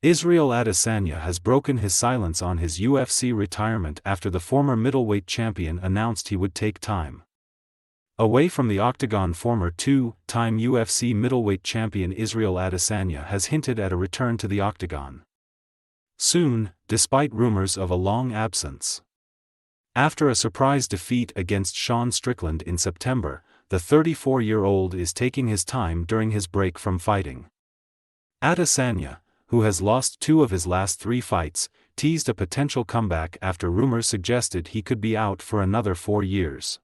Israel Adesanya has broken his silence on his UFC retirement after the former middleweight champion announced he would take time away from the Octagon. Former two-time UFC middleweight champion Israel Adesanya has hinted at a return to the Octagon soon, despite rumors of a long absence. After a surprise defeat against Sean Strickland in September, the 34-year-old is taking his time during his break from fighting. Adesanya, who has lost 2 of his last 3 fights, teased a potential comeback after rumors suggested he could be out for another 4 years.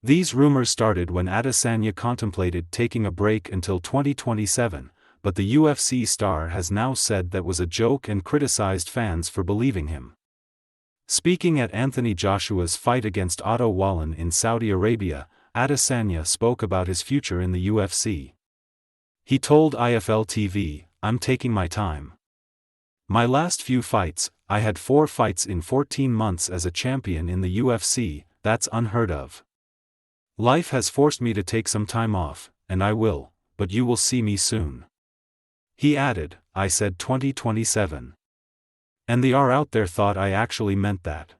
These rumors started when Adesanya contemplated taking a break until 2027, but the UFC star has now said that was a joke and criticized fans for believing him. Speaking at Anthony Joshua's fight against Otto Wallin in Saudi Arabia, Adesanya spoke about his future in the UFC. He told IFL TV, "I'm taking my time. My last few fights, I had 4 fights in 14 months as a champion in the UFC, that's unheard of. Life has forced me to take some time off, and I will, but you will see me soon." He added, "I said 2027. And the R out there thought I actually meant that.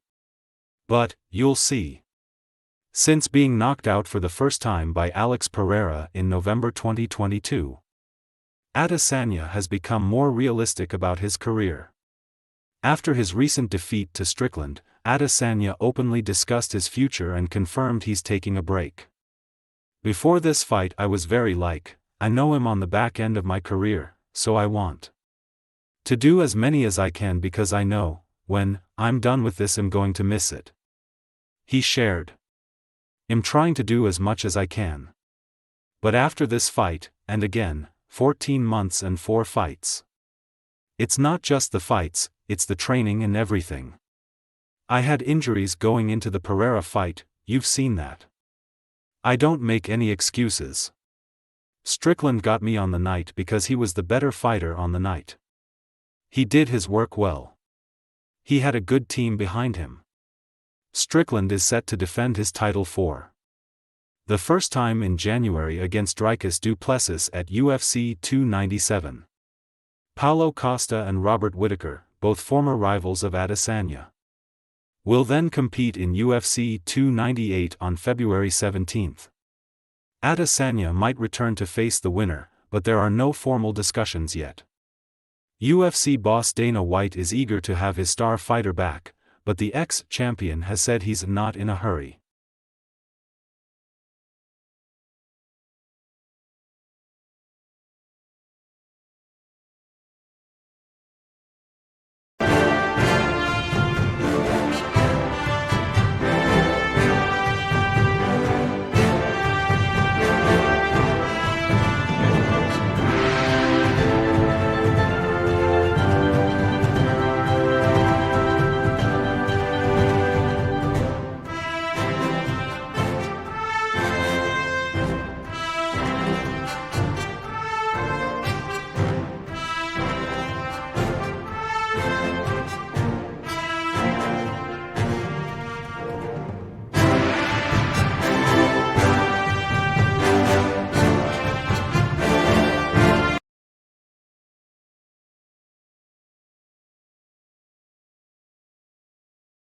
But, you'll see." Since being knocked out for the first time by Alex Pereira in November 2022, Adesanya has become more realistic about his career. After his recent defeat to Strickland, Adesanya openly discussed his future and confirmed he's taking a break. "Before this fight I was very I know him on the back end of my career, so I want to do as many as I can because I know, when I'm done with this I'm going to miss it." He shared, "I'm trying to do as much as I can. But after this fight, and again, 14 months and 4 fights. It's not just the fights, it's the training and everything. I had injuries going into the Pereira fight, you've seen that. I don't make any excuses. Strickland got me on the night because he was the better fighter on the night. He did his work well. He had a good team behind him. Strickland is set to defend his title for the first time in January against Dricus du Plessis at UFC 297. Paulo Costa and Robert Whittaker, both former rivals of Adesanya, will then compete in UFC 298 on February 17. Adesanya might return to face the winner, but there are no formal discussions yet. UFC boss Dana White is eager to have his star fighter back, but the ex-champion has said he's not in a hurry.